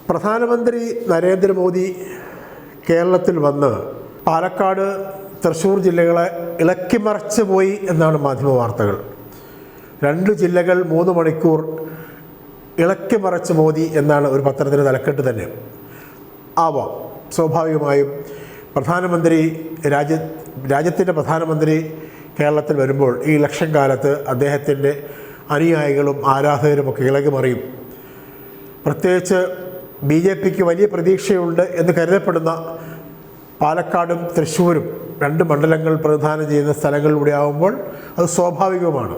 പ്രധാനമന്ത്രി നരേന്ദ്രമോദി കേരളത്തിൽ വന്ന് പാലക്കാട്, തൃശ്ശൂർ ജില്ലകളെ ഇളക്കിമറിച്ച് പോയി എന്നാണ് മാധ്യമ വാർത്തകൾ. 2 ജില്ലകൾ 3 മണിക്കൂർ ഇളക്കിമറിച്ച് മോദി എന്നാണ് ഒരു പത്രത്തിൻ്റെ തലക്കെട്ട് തന്നെ. ആവാം, സ്വാഭാവികമായും പ്രധാനമന്ത്രി രാജ്യത്തിൻ്റെ പ്രധാനമന്ത്രി കേരളത്തിൽ വരുമ്പോൾ ഈ ഇലക്ഷൻ കാലത്ത് അദ്ദേഹത്തിൻ്റെ അനുയായികളും ആരാധകരുമൊക്കെ ഇളകിമറിയും. പ്രത്യേകിച്ച് BJPക്ക് വലിയ പ്രതീക്ഷയുണ്ട് എന്ന് കരുതപ്പെടുന്ന പാലക്കാടും തൃശ്ശൂരും 2 മണ്ഡലങ്ങൾ പ്രതിനിധാനം ചെയ്യുന്ന സ്ഥലങ്ങളിലൂടെ ആകുമ്പോൾ അത് സ്വാഭാവികമാണ്.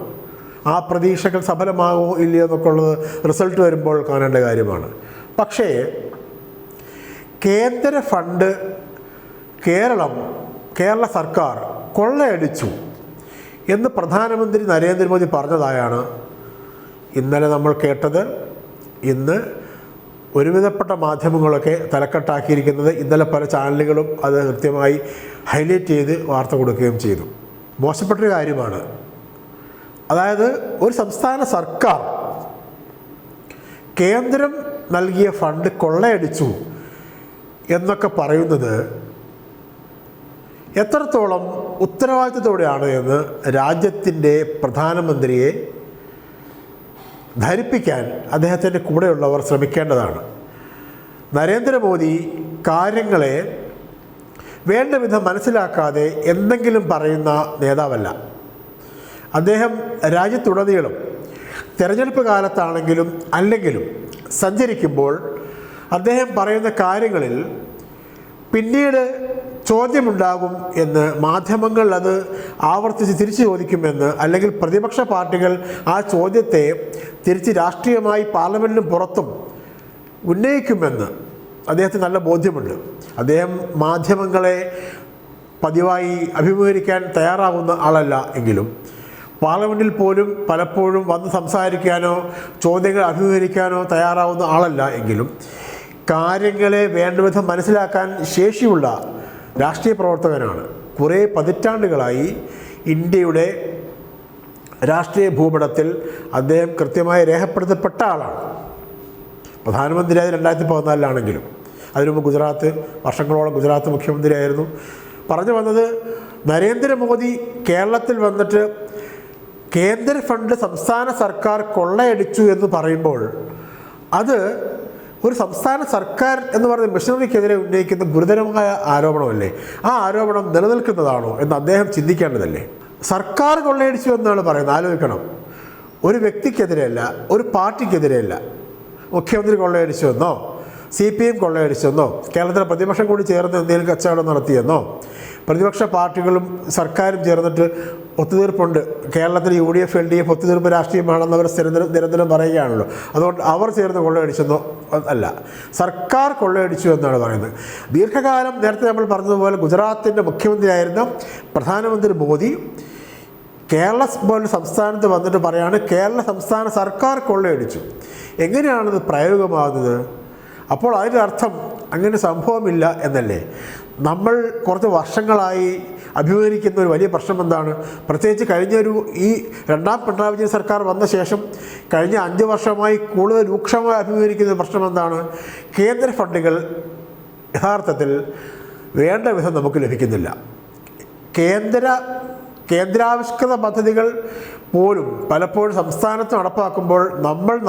ആ പ്രതീക്ഷകൾ സഫലമാകുമോ ഇല്ലയോ എന്നൊക്കെ ഉള്ളത് റിസൾട്ട് വരുമ്പോൾ കാണേണ്ട കാര്യമാണ്. പക്ഷേ കേന്ദ്ര ഫണ്ട് കേരള സർക്കാർ കൊള്ളയടിച്ചു എന്ന് പ്രധാനമന്ത്രി നരേന്ദ്രമോദി പറഞ്ഞതായാണ് ഇന്നലെ നമ്മൾ കേട്ടത്. ഇന്ന് ഒരുവിധപ്പെട്ട മാധ്യമങ്ങളൊക്കെ തലക്കെട്ടാക്കിയിരിക്കുന്നത്. ഇന്നലെ പല ചാനലുകളും അത് കൃത്യമായി ഹൈലൈറ്റ് ചെയ്ത് വാർത്ത കൊടുക്കുകയും ചെയ്തു. മോശപ്പെട്ടൊരു കാര്യമാണ്. അതായത് ഒരു സംസ്ഥാന സർക്കാർ കേന്ദ്രം നൽകിയ ഫണ്ട് കൊള്ളയടിച്ചു എന്നൊക്കെ പറയുന്നത് എത്രത്തോളം ഉത്തരവാദിത്തത്തോടെയാണ് എന്ന് രാജ്യത്തിൻ്റെ പ്രധാനമന്ത്രിയെ ധരിപ്പിക്കാൻ അദ്ദേഹത്തിൻ്റെ കൂടെയുള്ളവർ ശ്രമിക്കേണ്ടതാണ്. നരേന്ദ്രമോദി കാര്യങ്ങളെ വേണ്ട വിധം മനസ്സിലാക്കാതെ എന്തെങ്കിലും പറയുന്ന നേതാവല്ല. അദ്ദേഹം രാജ്യത്തുടനീളം തെരഞ്ഞെടുപ്പ് കാലത്താണെങ്കിലും അല്ലെങ്കിലും സഞ്ചരിക്കുമ്പോൾ അദ്ദേഹം പറയുന്ന കാര്യങ്ങളിൽ പിന്നീട് ചോദ്യമുണ്ടാകും എന്ന്, മാധ്യമങ്ങൾ അത് ആവർത്തിച്ച് തിരിച്ചു ചോദിക്കുമെന്ന്, അല്ലെങ്കിൽ പ്രതിപക്ഷ പാർട്ടികൾ ആ ചോദ്യത്തെ തിരിച്ച് രാഷ്ട്രീയമായി പാർലമെൻറ്റിനും പുറത്തും ഉന്നയിക്കുമെന്ന് അദ്ദേഹത്തിന് നല്ല ബോധ്യമുണ്ട്. അദ്ദേഹം മാധ്യമങ്ങളെ പതിവായി അഭിമുഖീകരിക്കാൻ തയ്യാറാകുന്ന ആളല്ല എങ്കിലും പാർലമെൻറ്റിൽ പോലും പലപ്പോഴും വന്ന് സംസാരിക്കാനോ ചോദ്യങ്ങൾ അഭിമുഖീകരിക്കാനോ തയ്യാറാവുന്ന ആളല്ല എങ്കിലും കാര്യങ്ങളെ വേണ്ടവിധം മനസ്സിലാക്കാൻ ശേഷിയുള്ള രാഷ്ട്രീയ പ്രവർത്തകനാണ്. കുറേ പതിറ്റാണ്ടുകളായി ഇന്ത്യയുടെ രാഷ്ട്രീയ ഭൂപടത്തിൽ അദ്ദേഹം കൃത്യമായി രേഖപ്പെടുത്തപ്പെട്ട ആളാണ്. പ്രധാനമന്ത്രിയായത് 2014 അതിനുമുമ്പ് വർഷങ്ങളോളം ഗുജറാത്ത് മുഖ്യമന്ത്രിയായിരുന്നു. പറഞ്ഞു വന്നത്, നരേന്ദ്രമോദി കേരളത്തിൽ വന്നിട്ട് കേന്ദ്ര ഫണ്ട് സംസ്ഥാന സർക്കാർ കൊള്ളയടിച്ചു എന്ന് പറയുമ്പോൾ അത് ഒരു സംസ്ഥാന സർക്കാർ എന്ന് പറയുന്ന മിഷണറിക്കെതിരെ ഉന്നയിക്കുന്ന ഗുരുതരമായ ആരോപണമല്ലേ? ആ ആരോപണം നിലനിൽക്കുന്നതാണോ എന്ന് അദ്ദേഹം ചിന്തിക്കേണ്ടതല്ലേ? സർക്കാർ കൊള്ളയടിച്ചു എന്നാണ് പറയുന്നത്. ആലോചിക്കണം. ഒരു വ്യക്തിക്കെതിരെയല്ല, ഒരു പാർട്ടിക്കെതിരെയല്ല. മുഖ്യമന്ത്രി കൊള്ളയടിച്ചുവെന്നോ, CPM കൊള്ളയടിച്ചെന്നോ, കേരളത്തിലെ പ്രതിപക്ഷം കൂടി ചേർന്ന് എന്തെങ്കിലും കച്ചവടം നടത്തിയെന്നോ, പ്രതിപക്ഷ പാർട്ടികളും സർക്കാരും ചേർന്നിട്ട് ഒത്തുതീർപ്പുണ്ട്, കേരളത്തിൽ UDF LDF ഒത്തുതീർപ്പ് രാഷ്ട്രീയമാണെന്ന് അവർ നിരന്തരം പറയുകയാണല്ലോ. അതുകൊണ്ട് അവർ ചേർന്ന് കൊള്ളയടിച്ചെന്നോ അല്ല, സർക്കാർ കൊള്ളയടിച്ചു എന്നാണ് പറയുന്നത്. ദീർഘകാലം നേരത്തെ നമ്മൾ പറഞ്ഞതുപോലെ ഗുജറാത്തിൻ്റെ മുഖ്യമന്ത്രിയായിരുന്ന പ്രധാനമന്ത്രി മോദി കേരള പോലെ സംസ്ഥാനത്ത് വന്നിട്ട് പറയാണ് കേരള സംസ്ഥാന സർക്കാർ കൊള്ളയടിച്ചു. എങ്ങനെയാണിത് പ്രയോഗമാകുന്നത്? അപ്പോൾ അതിൻ്റെ അർത്ഥം അങ്ങനെ സംഭവമില്ല എന്നല്ലേ? നമ്മൾ കുറച്ച് വർഷങ്ങളായി അഭിമുഖീകരിക്കുന്ന ഒരു വലിയ പ്രശ്നം എന്താണ്? പ്രത്യേകിച്ച് ഈ 2ാം പിണറായി വിജയൻ സർക്കാർ വന്ന ശേഷം കഴിഞ്ഞ 5 വർഷമായി കൂടുതൽ രൂക്ഷമായി അഭിമുഖീകരിക്കുന്ന പ്രശ്നം എന്താണ്? കേന്ദ്ര ഫണ്ടുകൾ യഥാർത്ഥത്തിൽ വേണ്ട വിധം നമുക്ക് ലഭിക്കുന്നില്ല. കേന്ദ്രാവിഷ്കൃത പദ്ധതികൾ പോലും പലപ്പോഴും സംസ്ഥാനത്ത് നടപ്പാക്കുമ്പോൾ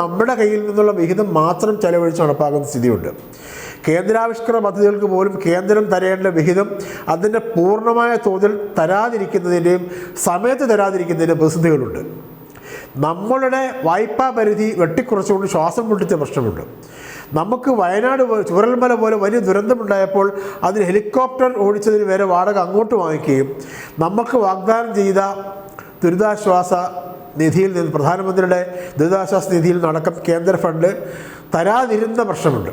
നമ്മുടെ കയ്യിൽ നിന്നുള്ള വിഹിതം മാത്രം ചെലവഴിച്ച് നടപ്പാക്കുന്ന സ്ഥിതിയുണ്ട്. കേന്ദ്രാവിഷ്കൃത പദ്ധതികൾക്ക് പോലും കേന്ദ്രം തരേണ്ട വിഹിതം അതിൻ്റെ പൂർണ്ണമായ തോതിൽ തരാതിരിക്കുന്നതിൻ്റെയും സമയത്ത് തരാതിരിക്കുന്നതിൻ്റെയും പ്രതിസന്ധികളുണ്ട്. നമ്മളുടെ വായ്പാ പരിധി വെട്ടിക്കുറച്ചുകൊണ്ട് ശ്വാസം മുട്ടിച്ച പ്രശ്നമുണ്ട്. നമുക്ക് വയനാട് ചൂരൽമല പോലെ വലിയ ദുരന്തമുണ്ടായപ്പോൾ അതിന് ഹെലികോപ്റ്റർ ഓടിച്ചതിന് വരെ വാടക അങ്ങോട്ട് വാങ്ങിക്കുകയും നമുക്ക് വാഗ്ദാനം ചെയ്ത ദുരിതാശ്വാസ നിധിയിൽ നിന്ന്, പ്രധാനമന്ത്രിയുടെ ദുരിതാശ്വാസ നിധിയിൽ നടക്കം കേന്ദ്ര ഫണ്ട് തരാതിരുന്ന പ്രശ്നമുണ്ട്.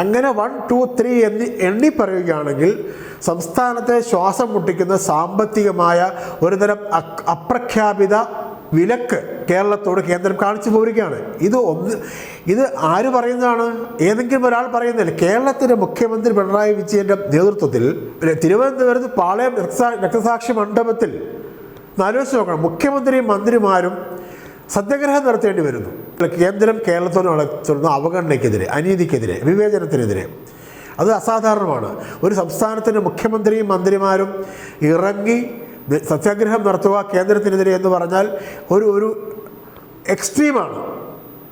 അങ്ങനെ 1, 2, 3 എന്ന് എണ്ണി പറയുകയാണെങ്കിൽ സംസ്ഥാനത്തെ ശ്വാസം മുട്ടിക്കുന്ന സാമ്പത്തികമായ ഒരുതരം അപ്രഖ്യാപിത വിലക്ക് കേരളത്തോട് കേന്ദ്രം കാണിച്ചു പോരുകയാണ്. ഇത് ആര് പറയുന്നതാണ്? ഏതെങ്കിലും ഒരാൾ പറയുന്നില്ല. കേരളത്തിൻ്റെ മുഖ്യമന്ത്രി പിണറായി വിജയൻ്റെ നേതൃത്വത്തിൽ തിരുവനന്തപുരത്ത് പാളയം രക്തസാക്ഷി മണ്ഡപത്തിൽ ആലോചിച്ച് നോക്കണം. മുഖ്യമന്ത്രിയും മന്ത്രിമാരും സത്യാഗ്രഹം നടത്തേണ്ടി വരുന്നു. കേന്ദ്രം കേരളത്തോട് നടത്തുന്ന അവഗണനയ്ക്കെതിരെ, അനീതിക്കെതിരെ, വിവേചനത്തിനെതിരെ. അത് അസാധാരണമാണ്. ഒരു സംസ്ഥാനത്തിൻ്റെ മുഖ്യമന്ത്രിയും മന്ത്രിമാരും ഇറങ്ങി സത്യാഗ്രഹം നടത്തുക കേന്ദ്രത്തിനെതിരെ എന്ന് പറഞ്ഞാൽ ഒരു എക്സ്ട്രീമാണ്.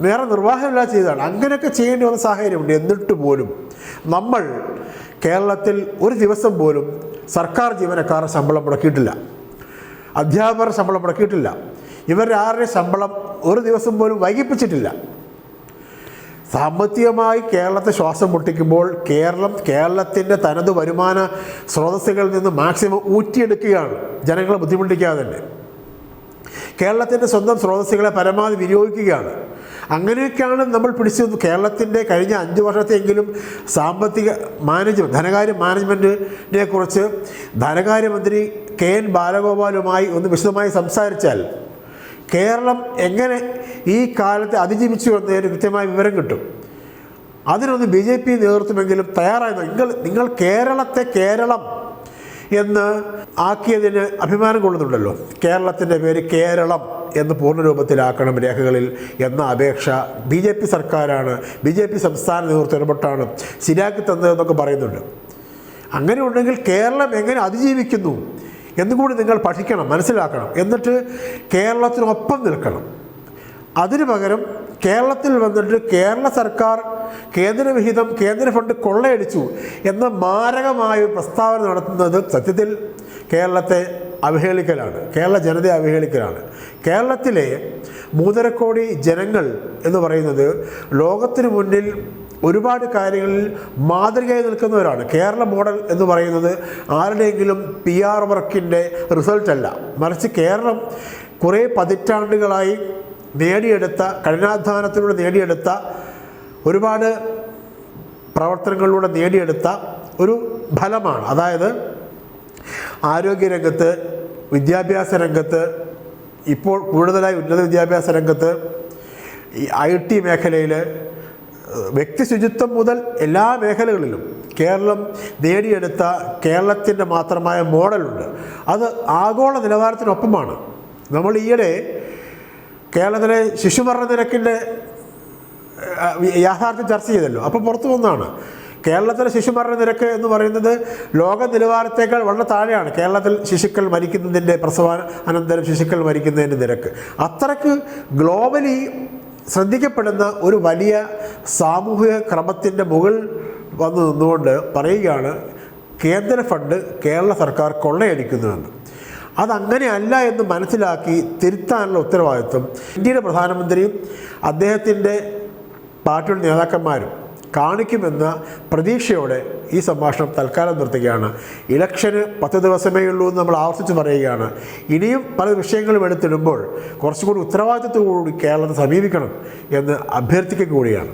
വേറെ നിർവാഹമില്ലാതെ ചെയ്തതാണ്. അങ്ങനെയൊക്കെ ചെയ്യേണ്ടി വന്ന സാഹചര്യമുണ്ട്. എന്നിട്ട് പോലും നമ്മൾ കേരളത്തിൽ ഒരു ദിവസം പോലും സർക്കാർ ജീവനക്കാരുടെ ശമ്പളം മുടക്കിയിട്ടില്ല, അധ്യാപകരുടെ ശമ്പളം മുടക്കിയിട്ടില്ല. ഇവരുടെ ആരുടെ ശമ്പളം ഒരു ദിവസം പോലും വൈകിപ്പിച്ചിട്ടില്ല. സാമ്പത്തികമായി കേരളത്തെ ശ്വാസം മുട്ടിക്കുമ്പോൾ കേരളത്തിൻ്റെ തനത് വരുമാന സ്രോതസ്സുകളിൽ നിന്ന് മാക്സിമം ഊറ്റിയെടുക്കുകയാണ്, ജനങ്ങളെ ബുദ്ധിമുട്ടിക്കാതെ തന്നെ. കേരളത്തിൻ്റെ സ്വന്തം സ്രോതസ്സുകളെ പരമാവധി വിനിയോഗിക്കുകയാണ്. അങ്ങനെയൊക്കെയാണ് നമ്മൾ പിടിച്ചു. കേരളത്തിൻ്റെ കഴിഞ്ഞ 5 വർഷത്തെയെങ്കിലും സാമ്പത്തിക ധനകാര്യ മാനേജ്മെൻറ്റിനെ കുറിച്ച് ധനകാര്യമന്ത്രി KN ബാലഗോപാലുമായി ഒന്ന് വിശദമായി സംസാരിച്ചാൽ കേരളം എങ്ങനെ ഈ കാലത്തെ അതിജീവിച്ചു എന്നതിന് കൃത്യമായ വിവരം കിട്ടും. അതിനൊന്ന് BJP നേതൃത്വമെങ്കിലും തയ്യാറായിരുന്നു. നിങ്ങൾ കേരളത്തെ കേരളം എന്ന് ആക്കിയതിന് അഭിമാനം കൊള്ളുന്നുണ്ടല്ലോ. കേരളത്തിൻ്റെ പേര് കേരളം എന്ന് പൂർണ്ണരൂപത്തിലാക്കണം രേഖകളിൽ എന്ന അപേക്ഷ BJP സർക്കാരാണ്, BJP സംസ്ഥാന നേതൃത്വം ഇടപെട്ടാണ് ശരിയാക്കി തന്നതെന്നൊക്കെ പറയുന്നുണ്ട്. അങ്ങനെ ഉണ്ടെങ്കിൽ കേരളം എങ്ങനെ അതിജീവിക്കുന്നു എന്നുകൂടി നിങ്ങൾ പഠിക്കണം, മനസ്സിലാക്കണം. എന്നിട്ട് കേരളത്തിനൊപ്പം നിൽക്കണം. അതിനു പകരം കേരളത്തിൽ വന്നിട്ട് കേരള സർക്കാർ കേന്ദ്രവിഹിതം, കേന്ദ്ര ഫണ്ട് കൊള്ളയടിച്ചു എന്ന മാരകമായ പ്രസ്താവന നടത്തുന്നത് സത്യത്തിൽ കേരളത്തെ അവഹേളിക്കലാണ്, കേരള ജനതയെ അവഹേളിക്കലാണ്. കേരളത്തിലെ 3.5 കോടി ജനങ്ങൾ എന്ന് പറയുന്നത് ലോകത്തിന് മുന്നിൽ ഒരുപാട് കാര്യങ്ങളിൽ മാതൃകയായി നിൽക്കുന്നവരാണ്. കേരള മോഡൽ എന്ന് പറയുന്നത് ആരുടെയെങ്കിലും PR വർക്കിൻ്റെ റിസൾട്ടല്ല, മറിച്ച് കേരളം കുറേ പതിറ്റാണ്ടുകളായി നേടിയെടുത്ത, കഠിനാധ്വാനത്തിലൂടെ നേടിയെടുത്ത, ഒരുപാട് പ്രവർത്തനങ്ങളിലൂടെ നേടിയെടുത്ത ഒരു ഫലമാണ്. അതായത് ആരോഗ്യരംഗത്ത്, വിദ്യാഭ്യാസ രംഗത്ത്, ഇപ്പോൾ കൂടുതലായി ഉന്നത വിദ്യാഭ്യാസ രംഗത്ത്, IT മേഖലയിൽ, വ്യക്തി ശുചിത്വം മുതൽ എല്ലാ മേഖലകളിലും കേരളം നേടിയെടുത്ത കേരളത്തിൻ്റെ മാത്രമായ മോഡലുണ്ട്. അത് ആഗോള നിലവാരത്തിനൊപ്പമാണ്. നമ്മൾ ഈയിടെ കേരളത്തിലെ ശിശുമരണ നിരക്കിൻ്റെ യാഥാർത്ഥ്യം ചർച്ച ചെയ്തല്ലോ. അപ്പോൾ പുറത്തു വന്നതാണ് കേരളത്തിലെ ശിശുമരണ നിരക്ക് എന്ന് പറയുന്നത് ലോക നിലവാരത്തേക്കാൾ വളരെ താഴെയാണ്. കേരളത്തിൽ ശിശുക്കൾ മരിക്കുന്നതിൻ്റെ, പ്രസവാനന്തരം ശിശുക്കൾ മരിക്കുന്നതിൻ്റെ നിരക്ക് അത്രയ്ക്ക് ഗ്ലോബലി ശ്രദ്ധിക്കപ്പെടുന്ന ഒരു വലിയ സാമൂഹിക ക്രമത്തിൻ്റെ മുകളിൽ വന്നു നിന്നുകൊണ്ട് പറയുകയാണ് കേന്ദ്ര ഫണ്ട് കേരള സർക്കാർ കൊള്ളയടിക്കുന്നുവെന്ന്. അതങ്ങനെയല്ല എന്ന് മനസ്സിലാക്കി തിരുത്താനുള്ള ഉത്തരവാദിത്വം ഇന്ത്യയുടെ പ്രധാനമന്ത്രിയും അദ്ദേഹത്തിൻ്റെ പാർട്ടിയുടെ നേതാക്കന്മാരും കാണിക്കുമെന്ന പ്രതീക്ഷയോടെ ഈ സംഭാഷണം തൽക്കാലം നിർത്തുകയാണ്. ഇലക്ഷന് 10 ദിവസമേ ഉള്ളൂ എന്ന് നമ്മൾ ആവർത്തിച്ച് പറയുകയാണ്. ഇനിയും പല വിഷയങ്ങളും എടുത്തിടുമ്പോൾ കുറച്ചുകൂടി ഉത്തരവാദിത്വത്തോടുകൂടി കേരളത്തെ സമീപിക്കണം എന്ന് അഭ്യർത്ഥിക്കുക കൂടിയാണ്.